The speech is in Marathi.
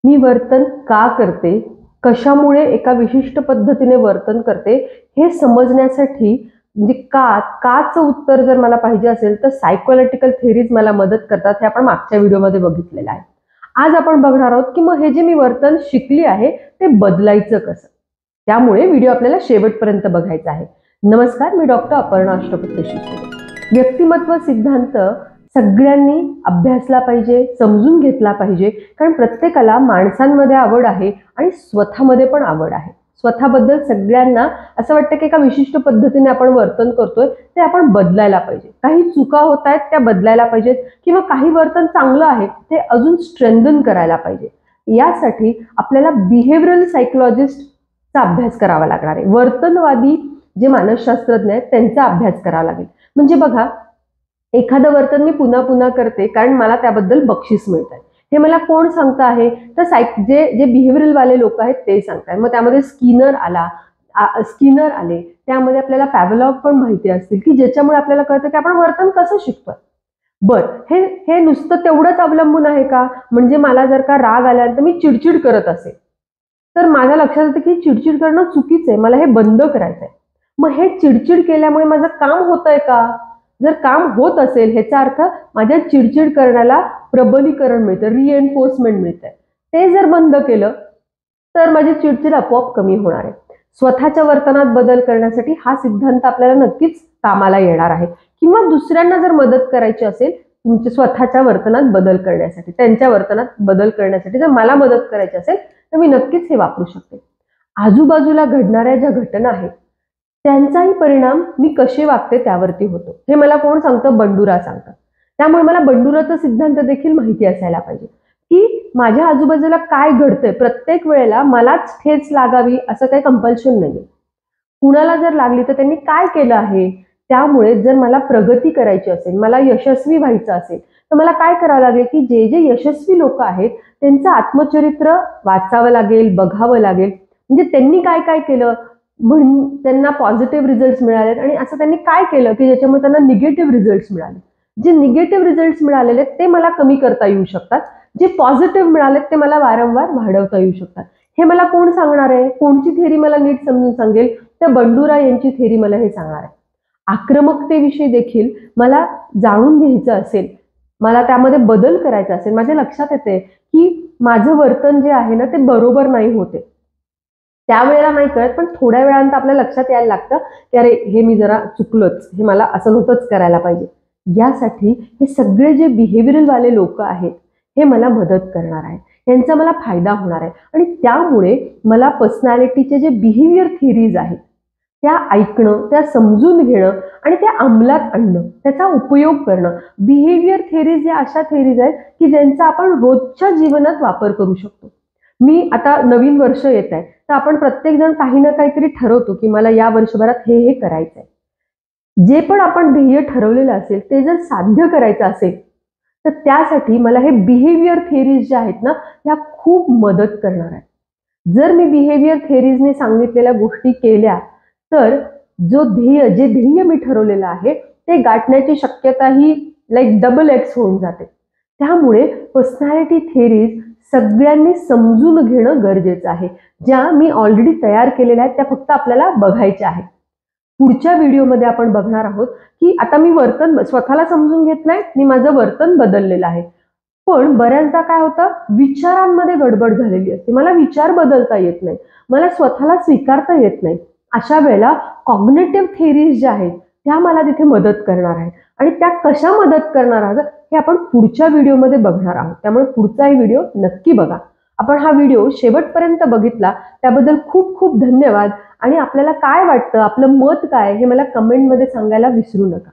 मी वर्तन का करते, कशामुळे एका विशिष्ट पद्धतीने वर्तन करते हे समजण्यासाठी म्हणजे काचं उत्तर जर मला पाहिजे असेल तर सायकोलॉजिकल थेरीज मला मदत करतात. हे आपण मागच्या व्हिडिओमध्ये बघितलेलं आहे. आज आपण बघणार आहोत की मग हे जे मी वर्तन शिकली आहे ते बदलायचं कसं. त्यामुळे व्हिडिओ आपल्याला शेवटपर्यंत बघायचा आहे. नमस्कार, मी डॉक्टर अपर्णा अष्टपत्य. व्यक्तिमत्व सिद्धांत सगळ्यांनी अभ्यासला पाहिजे, समजून घेतला पाहिजे, कारण प्रत्येकाला माणसांमध्ये आवड आहे आणि स्वतःमध्ये पण आवड आहे. स्वतःबद्दल सगळ्यांना असं वाटतं की एका विशिष्ट पद्धतीने आपण वर्तन करतोय ते आपण बदलायला पाहिजे. काही चुका होत आहेत त्या बदलायला पाहिजेत, किंवा काही वर्तन चांगलं आहे ते अजून स्ट्रेंथन करायला पाहिजे. यासाठी आपल्याला बिहेवियरल सायकोलॉजिस्टचा अभ्यास करावा लागणार आहे. वर्तनवादी जे मानसशास्त्रज्ञ आहेत त्यांचा अभ्यास करावा लागेल. म्हणजे बघा, एखादं वर्तन मी पुन्हा पुन्हा करते कारण मला त्याबद्दल बक्षीस मिळत आहे. हे मला कोण सांगतं आहे तर जे बिहेवियरल वाले लोक आहेत ते सांगतात. मग त्यामध्ये स्किनर आले, त्यामध्ये आपल्याला पॅव्हलॉव पण माहिती असतील की ज्याच्यामुळे आपल्याला कळतं की आपण वर्तन कसं शिकतोय. हे नुसतं तेवढंच अवलंबून आहे का? म्हणजे मला जर का राग आल्यानंतर मी चिडचिड करत असेल तर माझ्या लक्षात येतं की चिडचिड करणं चुकीचं आहे, मला हे बंद करायचं आहे. मग हे चिडचिड केल्यामुळे माझं काम होतंय का? जर काम होत असेल ह्याचा अर्थ माझ्या चिडचिड करण्याला प्रबलीकरण मिळतं, रिएन्फोर्समेंट मिळतंय. ते जर बंद केलं तर माझी चिडचिड आपोआप कमी होणार आहे. स्वतःच्या वर्तनात बदल करण्यासाठी हा सिद्धांत आपल्याला नक्कीच कामाला येणार आहे. किंवा दुसऱ्यांना जर मदत करायची असेल तुमच्या स्वतःच्या वर्तनात बदल करण्यासाठी, त्यांच्या वर्तनात बदल करण्यासाठी जर मला मदत करायची असेल तर मी नक्कीच हे वापरू शकते. आजूबाजूला घडणाऱ्या ज्या घटना आहेत त्यांचाही परिणाम मी कसे वागते त्यावरती होतो. हे मला कोण सांगतं? बंडुरा सांगतं. त्यामुळे मला बंडुराचा सिद्धांत देखील माहिती असायला पाहिजे की माझ्या आजूबाजूला काय घडतंय. प्रत्येक वेळेला मलाच ठेच लागावी असं काही कंपल्शन नाहीये. कुणाला जर लागली तर त्यांनी काय केलं आहे. त्यामुळे जर मला प्रगती करायची असेल, मला यशस्वी व्हायचं असेल तर मला काय करावं लागेल की जे यशस्वी लोक आहेत त्यांचं आत्मचरित्र वाचावं लागेल, बघावं लागेल. म्हणजे त्यांनी काय काय केलं म्हणून त्यांना पॉझिटिव्ह रिझल्ट्स मिळालेत आणि असं त्यांनी काय केलं की ज्याच्यामुळे त्यांना निगेटिव्ह रिझल्ट्स मिळाले. जे निगेटिव्ह रिझल्ट्स मिळालेले ते मला कमी करता येऊ शकतात, जे पॉझिटिव्ह मिळालेत ते मला वारंवार वाढवता येऊ शकतात. हे मला कोण सांगणार आहे? कोणची थेरी मला नीट समजून सांगेल? तर बंडुरा यांची थेरी मला हे सांगणार आहे. आक्रमकतेविषयी देखील मला जाणून घ्यायचं असेल, मला त्यामध्ये बदल करायचा असेल, माझ्या लक्षात येते की माझं वर्तन जे आहे ना ते बरोबर नाही होते, त्यावेळेला नाही कळत, पण थोड्या वेळानंतर आपल्या लक्षात यायला लागतं की अरे हे मी जरा चुकलोच, हे मला असं नव्हतंच करायला पाहिजे. यासाठी हे सगळे जे बिहेवियरल वाले लोक आहेत हे मला मदत करणार आहे, यांचा मला फायदा होणार आहे. आणि त्यामुळे मला पर्सनॅलिटीचे जे बिहेवियर थिअरीज आहेत त्या ऐकणं, त्या समजून घेणं आणि त्या अंमलात आणणं, त्याचा उपयोग करणं. बिहेवियर थिअरीज या अशा थिअरीज आहेत की ज्यांचा आपण रोजच्या जीवनात वापर करू शकतो. मी आता नवीन वर्ष येत आहे तर आपण प्रत्येक जण काही ना काहीतरी ठरवतो की मला या वर्षभरात हे करायचंय. जे पण आपण ध्येय ठरवलेलं असेल ते जर साध्य करायचं असेल तर त्यासाठी मला हे बिहेवियर थिअरीज ज्या आहेत ना त्या खूप मदत करणार आहेत. जर मी बिहेवियर थिअरीजने सांगितलेल्या गोष्टी केल्या तर जे ध्येय मी ठरवलेलं आहे ते गाठण्याची शक्यता ही डबल एक्स होऊन जाते. त्यामुळे पर्सनॅलिटी थिअरीज सगळ्यांनी समजून घेणं गरजेचं आहे. ज्या मी ऑलरेडी तयार केलेल्या आहेत त्या फक्त आपल्याला बघायच्या आहेत. पुढच्या व्हिडिओमध्ये आपण बघणार आहोत की आता मी वर्तन स्वतःला समजून घेतलंय, मी माझं वर्तन बदललेलं आहे. पण बऱ्याचदा काय होतं, विचारांमध्ये गडबड झालेली असते, मला विचार बदलता येत नाही, मला स्वतःला स्वीकारता येत नाही. अशा वेळेला कॉग्निटिव्ह थिअरीज ज्या आहेत त्या मला तिथे मदत करणार आहेत. आणि त्या कशा मदत करणार आहात हे आपण पुढच्या व्हिडिओमध्ये बघणार आहोत. त्यामुळे पुढचाही व्हिडिओ नक्की बघा. आपण हा व्हिडिओ शेवटपर्यंत बघितला त्याबद्दल खूप खूप धन्यवाद. आणि आपल्याला काय वाटतं, आपलं मत काय हे मला कमेंटमध्ये सांगायला विसरू नका.